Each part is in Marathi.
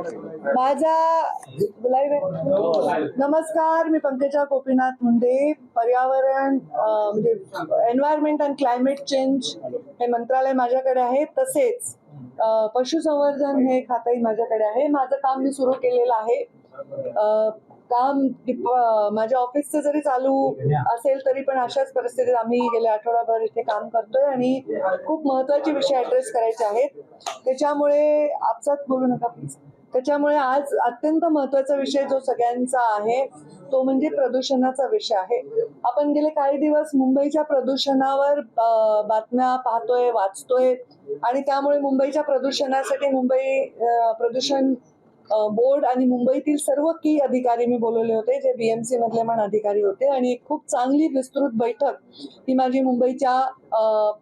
माझा नमस्कार, मी पंकजा गोपीनाथ मुंडे. पर्यावरण म्हणजे एन्व्हायरमेंट अँड क्लायमेट चेंज हे मंत्रालय माझ्याकडे आहे, तसेच पशुसंवर्धन हे खातंही माझ्याकडे आहे. माझं काम मी सुरू केलेलं आहे. काम माझ्या ऑफिसचं जरी चालू असेल तरी पण अशाच परिस्थितीत आम्ही गेले आठवडाभर इथे काम करतोय आणि खूप महत्वाचे विषय ऍड्रेस करायचे आहेत. त्याच्यामुळे आपसात बोलू नका प्लीज. त्याच्यामुळे आज अत्यंत महत्वाचा विषय जो सगळ्यांचा आहे तो म्हणजे प्रदूषणाचा विषय आहे. आपण गेले काही दिवस मुंबईच्या प्रदूषणावर बातम्या पाहतोय, वाचतोय आणि त्यामुळे मुंबईच्या प्रदूषणासाठी मुंबई प्रदूषण बोर्ड आणि मुंबईतील सर्व की अधिकारी मी बोलवले होते, जे बीएमसी मधले पण अधिकारी होते आणि एक खूप चांगली विस्तृत बैठक ही माझी मुंबईच्या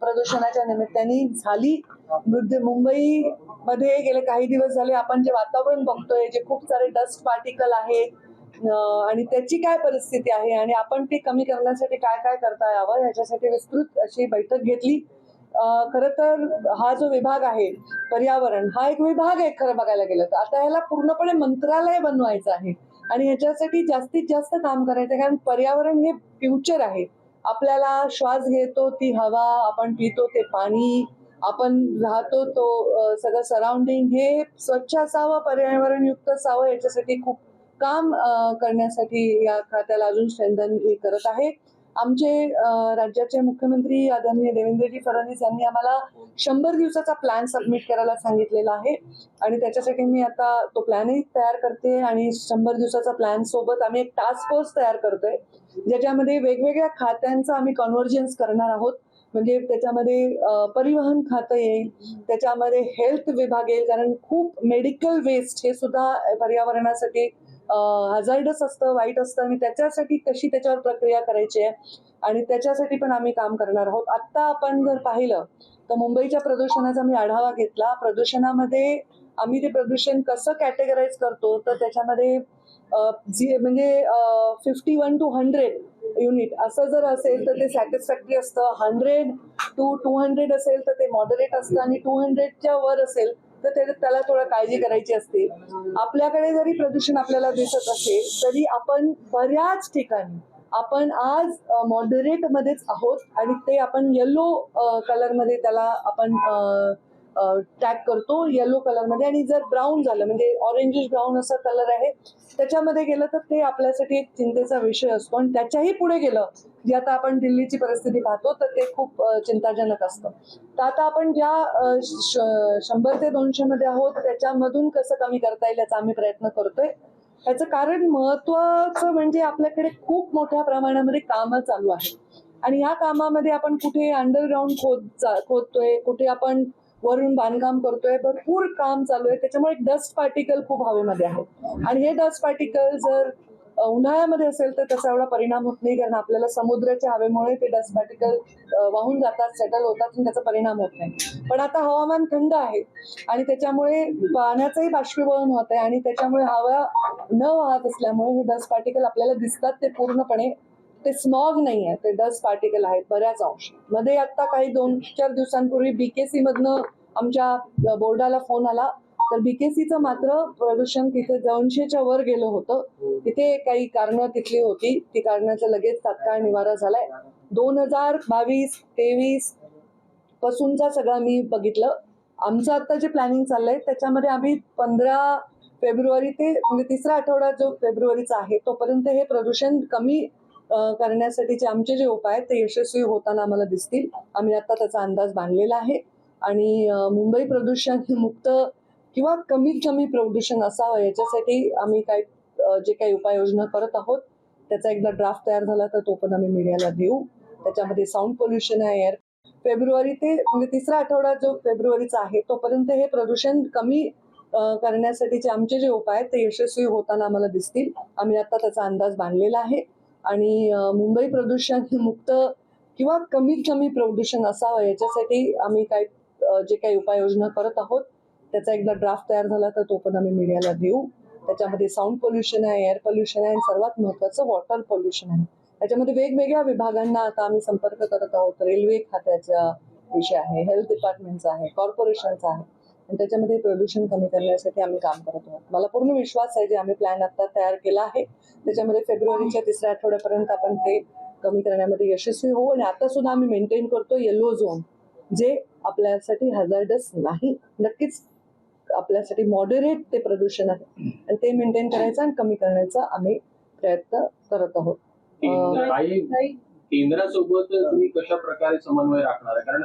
प्रदूषणाच्या निमित्ताने झाली. मुंबई मध्ये गेले काही दिवस झाले आपण जे वातावरण बघतोय, जे खूप सारे डस्ट पार्टिकल आहेत आणि त्याची काय परिस्थिती आहे आणि आपण ती कमी करण्यासाठी काय काय करता यावं याच्यासाठी विस्तृत अशी बैठक घेतली. खरं तर हा जो विभाग आहे पर्यावरण, हा एक विभाग आहे खरं बघायला गेलं तर. आता ह्याला पूर्णपणे मंत्रालय बनवायचं आहे आणि ह्याच्यासाठी जास्तीत जास्त काम करायचं आहे, कारण पर्यावरण हे फ्युचर आहे. आपल्याला श्वास घेतो ती हवा, आपण पितो ते पाणी, आपण राहतो तो सगळं सराउंडिंग हे स्वच्छ असावं, पर्यावरणयुक्त असावं. याच्यासाठी खूप काम करण्यासाठी या खात्याला अजून स्ट्रेंथन करत आहे. आमचे राज्याचे मुख्यमंत्री आदरणीय देवेंद्रजी फडणवीस यांनी आम्हाला 100 दिवसाचा प्लॅन सबमिट करायला सांगितलेला आहे आणि त्याच्यासाठी मी आता तो प्लॅनही तयार करते आणि 100 दिवसाचा प्लॅन सोबत आम्ही एक टास्क फोर्स तयार करतोय, ज्याच्यामध्ये वेगवेगळ्या खात्यांचा आम्ही कन्व्हर्जन्स करणार आहोत. म्हणजे त्याच्यामध्ये परिवहन खातं येईल, त्याच्यामध्ये हेल्थ विभाग येईल, कारण खूप मेडिकल वेस्ट हे सुद्धा पर्यावरणासाठी हजार्डस असतं, वाईट असतं आणि त्याच्यासाठी कशी त्याच्यावर प्रक्रिया करायची आहे आणि त्याच्यासाठी पण आम्ही काम करणार आहोत. आत्ता आपण जर पाहिलं तर मुंबईच्या प्रदूषणाचा मी आढावा घेतला. प्रदूषणामध्ये आम्ही ते प्रदूषण कसं कॅटेगराईज करतो तर त्याच्यामध्ये म्हणजे 51 to 100 युनिट असं जर असेल तर ते सॅटिस्फॅक्टरी असतं, 100 to 200 असेल तर ते मॉडरेट असतं आणि 200च्या वर असेल तर त्याला थोडं काळजी करायची असते. आपल्याकडे जरी प्रदूषण आपल्याला दिसत असेल तरी आपण बऱ्याच ठिकाणी आपण आज मॉडरेट मध्येच आहोत आणि ते आपण येलो कलर मध्ये त्याला आपण टॅग करतो, येलो कलर मध्ये. आणि जर ब्राऊन झालं म्हणजे ऑरेंजिश ब्राऊन असं कलर आहे त्याच्यामध्ये गेलं तर ते आपल्यासाठी एक चिंतेचा विषय असतो आणि त्याच्याही पुढे गेलं जे आता आपण दिल्लीची परिस्थिती पाहतो तर ते खूप चिंताजनक असतं. तर आता आपण ज्या 100 ते 200 मध्ये आहोत त्याच्यामधून कसं कमी करता येईल याचा आम्ही प्रयत्न करतोय. ह्याचं कारण महत्वाचं म्हणजे आपल्याकडे खूप मोठ्या प्रमाणामध्ये कामं चालू आहेत आणि ह्या कामामध्ये आपण कुठे अंडरग्राऊंड खोदतोय, कुठे आपण वरून बांधकाम करतोय, भरपूर काम चालू आहे. त्याच्यामुळे डस्ट पार्टिकल खूप हवेमध्ये आहेत आणि हे डस्ट पार्टिकल जर उन्हाळ्यामध्ये असेल तर त्याचा एवढा परिणाम होत नाही, कारण आपल्याला समुद्राच्या हवेमुळे ते डस्ट पार्टिकल वाहून जातात, सेटल होतात आणि त्याचा परिणाम होत नाही. पण आता हवामान थंड आहे आणि त्याच्यामुळे पाण्याचंही बाष्पीभवन होत आहे आणि त्याच्यामुळे हवा न वाहत असल्यामुळे हे डस्ट पार्टिकल आपल्याला दिसतात. ते पूर्णपणे ते स्मॉग नाही आहे, ते डस्ट पार्टिकल आहेत बऱ्याच अंश मध्ये. आता काही 2-4 दिवसांपूर्वी बीकेसी मधनं आमच्या बोर्डाला फोन आला तर बीकेसीचं मात्र प्रदूषण तिथे 200च्या वर गेलं होतं. तिथे काही कारणं तिथली होती, ती कारणाचा लगेच तात्काळ निवारा झालाय. 2022-23 पासूनचा सगळा मी बघितलं. आमचं आता जे प्लॅनिंग चाललंय त्याच्यामध्ये आम्ही 15 फेब्रुवारी ते म्हणजे तिसरा आठवडा जो फेब्रुवारीचा आहे तोपर्यंत हे प्रदूषण कमी करण्यासाठीचे आमचे जे उपाय आहेत ते यशस्वी होताना आम्हाला दिसतील. आम्ही आता त्याचा अंदाज बांधलेला आहे आणि मुंबई प्रदूषण मुक्त किंवा कमीत कमी प्रदूषण असावं याच्यासाठी आम्ही जे काही उपाययोजना करत आहोत त्याचा एकदा ड्राफ्ट तयार झाला तर तो पण आम्ही मीडियाला देऊ. त्याच्यामध्ये साऊंड पोल्युशन आहे, एअर. फेब्रुवारी ते म्हणजे तिसरा आठवडा जो फेब्रुवारीचा आहे तोपर्यंत हे प्रदूषण कमी करण्यासाठीचे आमचे जे उपाय आहेत ते यशस्वी होताना आम्हाला दिसतील. आम्ही आता त्याचा अंदाज बांधलेला आहे आणि मुंबई प्रदूषण मुक्त किंवा कमीत कमी प्रदूषण असावं याच्यासाठी आम्ही जे काही उपाययोजना करत आहोत त्याचा एकदा ड्राफ्ट तयार झाला तर तो पण आम्ही मीडियाला देऊ. त्याच्यामध्ये साऊंड पोल्युशन आहे, एअर पोल्युशन आहे आणि सर्वात महत्वाचं वॉटर पोल्युशन आहे. त्याच्यामध्ये वेगवेगळ्या विभागांना आता आम्ही संपर्क करत आहोत. रेल्वे खात्याचा विषय आहे, हेल्थ डिपार्टमेंटचा आहे, कॉर्पोरेशनचा आहे. आणि त्याच्यामध्ये प्रदूषण कमी करण्यासाठी आम्ही काम करत आहोत. मला पूर्ण विश्वास आहे जे आम्ही प्लॅन आता तयार केला आहे त्याच्यामध्ये फेब्रुवारीच्या 3ऱ्या आठवड्यापर्यंत आपण ते कमी करण्यामध्ये यशस्वी होऊ. आणि आता सुद्धा आम्ही मेंटेन करतो येलो झोन, जे आपल्यासाठी हॅझार्डस नाही, नक्कीच आपल्यासाठी मॉडरेट ते प्रदूषण आहे आणि ते मेंटेन करायचं आणि कमी करण्याचा आम्ही प्रयत्न करत आहोत. केंद्रासोबत तुम्ही कशा प्रकारे समन्वय राखणार आहे? कारण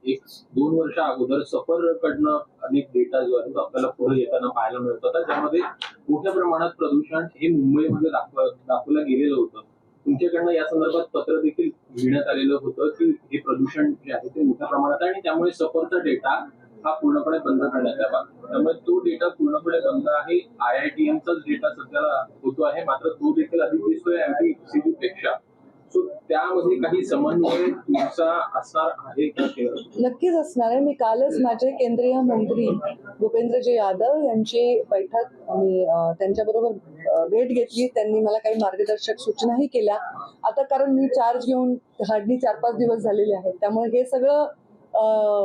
1-2 वर्ष अगोदर सफरकडनं अनेक डेटा जो आहे तो आपल्याला पुढे येताना पाहायला मिळत होता, ज्यामध्ये मोठ्या प्रमाणात प्रदूषण हे मुंबईमध्ये दाखवलं गेलेलं होतं. तुमच्याकडनं या संदर्भात पत्र देखील लिहिण्यात आलेलं होतं की हे प्रदूषण जे आहे ते मोठ्या प्रमाणात आहे आणि त्यामुळे सफरचा डेटा हा पूर्णपणे बंद करण्यात यावा. त्यामुळे तो डेटा पूर्णपणे बंद आहे. IITMचाच डेटा सध्याला होतो आहे, मात्र तो देखील अधिक दिसतोय MTCB पेक्षा. सो त्यामध्ये काही समन्वय तुमचा असणार आहे का? नक्कीच असणार आहे. मी कालच माझे केंद्रीय मंत्री भूपेंद्रजी यादव यांची बैठक आम्ही त्यांच्याबरोबर भेट घेतली. त्यांनी मला काही मार्गदर्शक सूचनाही केल्या. आता कारण मी चार्ज घेऊन हार्डली 4-5 दिवस झालेले आहेत, त्यामुळे हे सगळं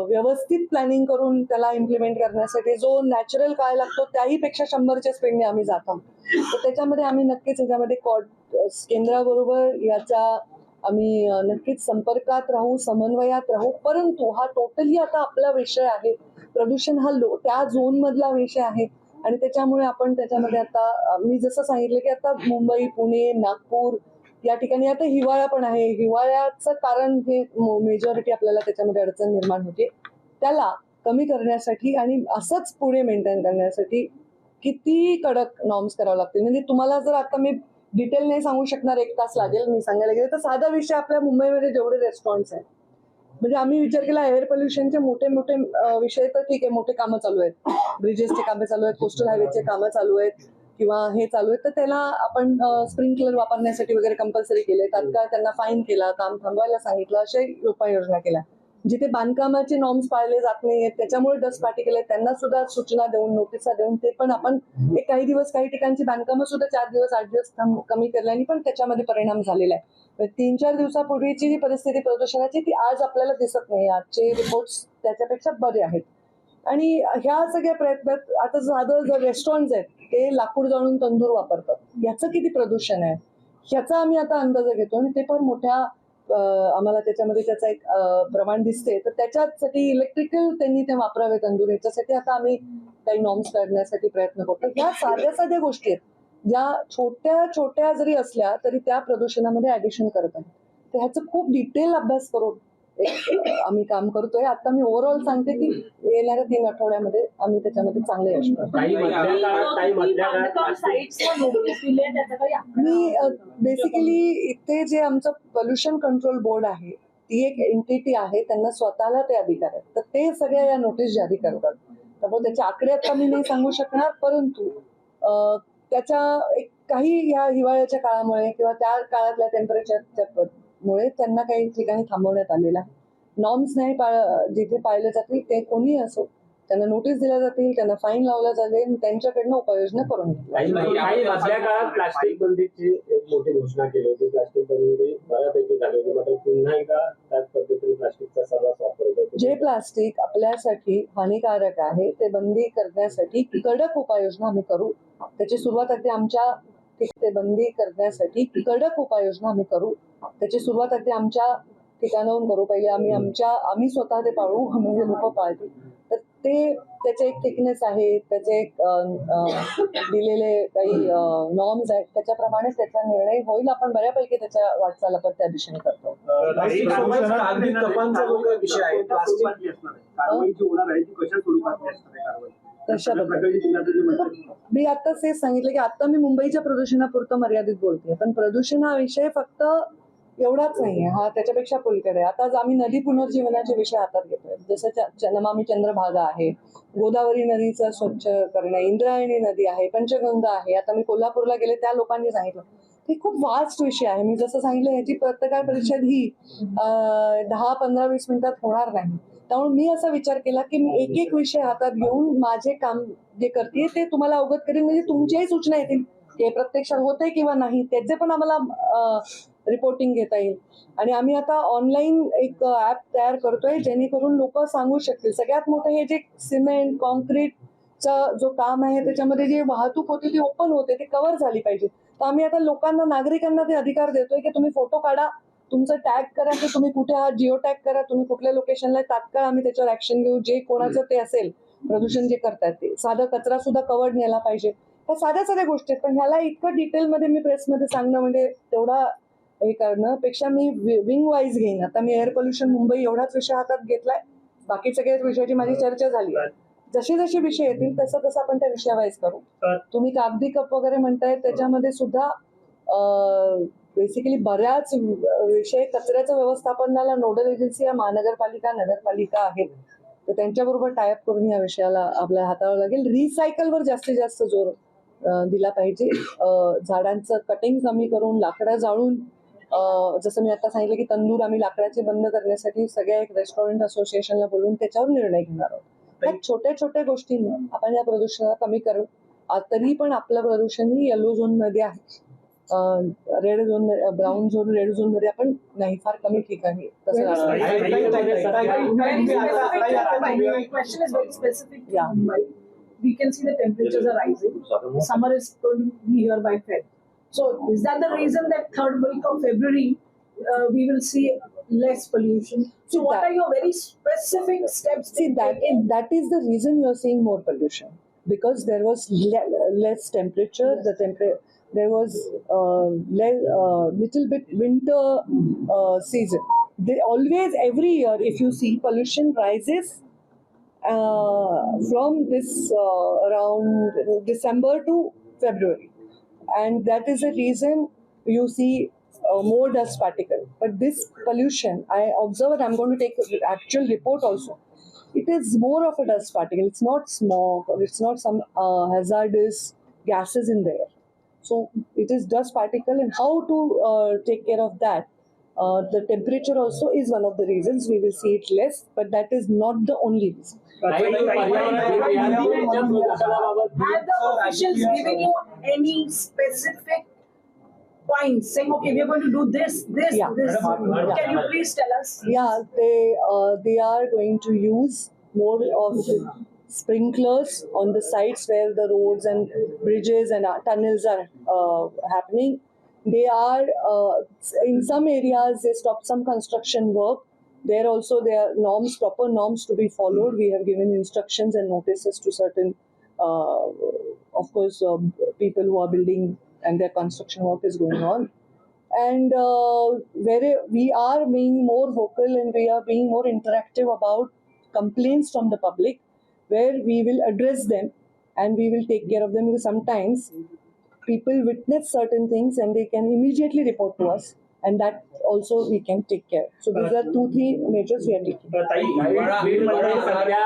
व्यवस्थित प्लॅनिंग करून त्याला इम्प्लिमेंट करण्यासाठी जो नॅचरल काळ लागतो त्याही पेक्षा 100च्या स्पीडने आम्ही जात आहोत. तर त्याच्यामध्ये आम्ही नक्कीच याच्यामध्ये केंद्राबरोबर याचा आम्ही नक्कीच संपर्कात राहू, समन्वयात राहू. परंतु हा टोटली आता आपला विषय आहे. प्रदूषण हा त्या झोन मधला विषय आहे आणि त्याच्यामुळे आपण त्याच्यामध्ये आता मी जसं सांगितलं की आता मुंबई, पुणे, नागपूर या ठिकाणी आता हिवाळा पण आहे. हिवाळ्याचं कारण हे मेजॉरिटी आपल्याला त्याच्यामध्ये अडचण निर्माण होते. त्याला कमी करण्यासाठी आणि असंच पुढे मेंटेन करण्यासाठी किती कडक नॉर्म्स करावे लागतील. म्हणजे तुम्हाला जर आता मी डिटेल नाही सांगू शकणार, 1 तास लागेल मी सांगायला गेले तर. साधा विषय आपल्या मुंबईमध्ये जेवढे रेस्टॉरंट्स आहेत, म्हणजे आम्ही विचार केला एअर पोल्युशनचे मोठे मोठे विषय तर ठीक आहे, मोठे कामं चालू आहेत, ब्रिजेसचे कामं चालू आहेत, कोस्टल हायवेचे कामं चालू आहेत किंवा हे चालू आहेत, तर त्याला आपण स्प्रिंकलर वापरण्यासाठी वगैरे कंपल्सरी केले. तात्काळ त्यांना फाईन केला, काम थांबवायला सांगितलं, अशा उपाययोजना केल्या. जिथे बांधकामाचे नॉर्म्स पाळले जात नाहीयेत, त्याच्यामुळे डस्ट पार्टिकल आहेत, त्यांना सुद्धा सूचना देऊन, नोटिसा देऊन ते पण आपण एक काही दिवस काही ठिकाणची बांधकामं सुद्धा 4 दिवस 8 दिवस कमी केल्याने पण त्याच्यामध्ये परिणाम झालेला आहे. 3-4 दिवसापूर्वीची जी परिस्थिती प्रदूषणाची ती आज आपल्याला दिसत नाही. आजचे रिपोर्ट्स त्याच्यापेक्षा बरे आहेत. आणि ह्या सगळ्या प्रयत्नात आता साधं जर रेस्टॉरंट्स आहेत ते लाकूड जाळून तंदूर वापरतात, याचं किती प्रदूषण आहे ह्याचा आम्ही आता अंदाज घेतो आणि ते पण मोठ्या आम्हाला त्याच्यामध्ये त्याचा एक प्रमाण दिसते. तर त्याच्यासाठी इलेक्ट्रिकल त्यांनी ते वापरावे तंदूर, याच्यासाठी आता आम्ही काही नॉर्म्स काढण्यासाठी प्रयत्न करतो. ह्या साध्या साध्या गोष्टी आहेत ज्या छोट्या छोट्या जरी असल्या तरी त्या प्रदूषणामध्ये ऍडिशन करत आहेत. तर ह्याचं खूप डिटेल अभ्यास करून आम्ही काम करतोय. आता मी ओव्हरऑल सांगते की येणाऱ्या 3 आठवड्यामध्ये आम्ही त्याच्यामध्ये चांगले यश मी बेसिकली इथे जे आमचं पोल्युशन कंट्रोल बोर्ड आहे ती एक एंटिटी आहे, त्यांना स्वतःला ते अधिकार आहेत, तर ते सगळ्या या नोटीस जारी करतात. त्यामुळे त्याचे आकडे आता मी नाही सांगू शकणार, परंतु त्याच्या एक काही ह्या हिवाळ्याच्या काळामुळे किंवा त्या काळातल्या टेम्परेचरच्या मुळे त्यांना काही ठिकाणी थांबवण्यात आलेला आहे. नॉर्म्स नाही जिथे पाळले जातील ते कोणीही असो त्यांना नोटीस दिल्या जातील, त्यांना फाईन लावला जाईल, त्यांच्याकडनं उपाययोजना करून मधल्या काळात प्लास्टिक बंदीची एक मोठी घोषणा केली होती. प्लास्टिक बंदी बऱ्यापैकी झाली होती, मात्र पुन्हा एकदा त्याच पद्धतीने प्लास्टिकचा सर्रास वापर होतो. जे प्लास्टिक आपल्यासाठी हानिकारक आहे ते बंदी करण्यासाठी कडक उपाययोजना आम्ही करू. त्याची सुरुवात अगदी आमच्या ते बंदी करण्यासाठी कडक उपाययोजना आम्ही करू. त्याची सुरुवात अगदी आमच्या ठिकाणाहून करू. पहिले आम्ही स्वतः ते पाळू, म्हणजे लोक पाळतील. तर ते त्याचे एक थिकनेस आहे, त्याचे एक दिलेले काही नॉर्म्स आहेत, त्याच्याप्रमाणे त्याचा निर्णय होईल. आपण बऱ्यापैकी त्याच्या वाटचाल आपण त्या दिशेने करतो. मी आताच हे सांगितलं की आता मी मुंबईच्या प्रदूषणापुरतं मर्यादित बोलते, पण प्रदूषण हा विषय फक्त एवढाच नाहीये, हा त्याच्यापेक्षा पलीकडे. आता आम्ही नदी पुनर्जीवनाचे विषय हातात घेतोय. जसं नमामि चंद्रभागा आहे, गोदावरी नदीचं स्वच्छ करणं, इंद्रायणी नदी आहे, पंचगंगा आहे. आता मी कोल्हापूरला गेले, त्या लोकांनी सांगितलं हे खूप वास्ट विषय आहे. मी जसं सांगितलं ह्याची पत्रकार परिषद ही 10-15-20 मिनिटात होणार नाही. त्यामुळे मी असा विचार केला की मी एक विषय हातात घेऊन माझे काम जे करते ते तुम्हाला अवगत करेन, म्हणजे तुमच्याही सूचना येतील ते प्रत्यक्षात होते किंवा नाही त्याचे पण आम्हाला रिपोर्टिंग घेता येईल. आणि आम्ही आता ऑनलाईन एक ऍप तयार करतोय जेणेकरून लोक सांगू शकतील. सगळ्यात मोठं हे जे सिमेंट कॉन्क्रीटचं जो काम आहे त्याच्यामध्ये जी वाहतूक होती ती ओपन होते, ती कव्हर झाली पाहिजे. तर आम्ही आता लोकांना नागरिकांना ते अधिकार देतोय की तुम्ही फोटो काढा, तुमचं टॅग करा की तुम्ही कुठे आहात, जिओ टॅग करा, तुम्ही कुठल्या लोकेशनला, तात्काळ आम्ही त्याच्यावर ऍक्शन घेऊ. जे कोणाचं ते असेल प्रदूषण जे करतात ते, साधं कचरा सुद्धा कव्हर नेला पाहिजे. ह्या साध्या साध्या गोष्टी आहेत, पण ह्याला इतकं डिटेलमध्ये मी प्रेसमध्ये सांगणं म्हणजे तेवढा हे करण्यापेक्षा मी विंग वाईज घेईन. आता मी एअर पोल्युशन मुंबई एवढाच विषय हातात घेतलाय, बाकी सगळ्याच विषयाची माझी चर्चा झाली आहे. जसे जसे विषय येतील तसं तसं आपण त्या विषयावाईज करू. तुम्ही कागदी कप वगैरे म्हणताय त्याच्यामध्ये सुद्धा बेसिकली बऱ्याच विषय कचऱ्याचं व्यवस्थापनाला नोडल एजन्सी या महानगरपालिका नगरपालिका आहेत, तर त्यांच्याबरोबर टायअप करून या विषयाला आपल्या हाताळावं लागेल. रिसायकलवर जास्तीत जास्त जोर दिला पाहिजे. झाडांचं कटिंग कमी करून लाकडं जाळून, जसं मी आता सांगितलं की तंदूर आम्ही लाकडाचे बंद करण्यासाठी सगळ्या एक रेस्टॉरंट असोसिएशनला बोलून त्याच्यावर निर्णय घेणार आहोत. ह्या छोट्या छोट्या गोष्टींना आपण या प्रदूषणाला कमी करू. तरी पण आपलं प्रदूषण ही येलो झोन मध्ये आहे. Red zone, brown zone, red zone मध्ये आपण नाही, फार कमी ठिकाणी तसं Question is very specific to Yeah. Mumbai. We can see the temperatures are rising. Summer is going to be here by Feb. So is that the reason that third week of February we will see less pollution? So what are your very specific steps? See, that is the reason you are seeing more pollution, because there was less temperature. There was little bit winter season. They always, every year, if you see, pollution rises from this around December to February, and that is the reason you see more dust particle. But this pollution, I observe, and I'm going to take the actual report also. It is more of a dust particle. It's not smoke, or it's not some hazardous gases in there. So it is dust particle, and how to take care of that. The temperature also is one of the reasons we will see it less, but that is not the only reason. Have the officials given you any specific points saying, okay, we are going to do this, Yeah. this? Yeah. Can you please tell us? Yeah, they are going to use more of sprinklers on the sites where the roads and bridges and tunnels are happening. They are in some areas they stopped some construction work. There also there are norms, proper norms to be followed. We have given instructions and notices to certain, of course, people who are building and their construction work is going on. And where we are being more vocal and we are being more interactive about complaints from the public, where we will address them and we will take care of them, because sometimes people witness certain things and they can immediately report to us, and that also we can take care. So these are 2-3 measures we are taking. ताई, बीडमध्ये सध्या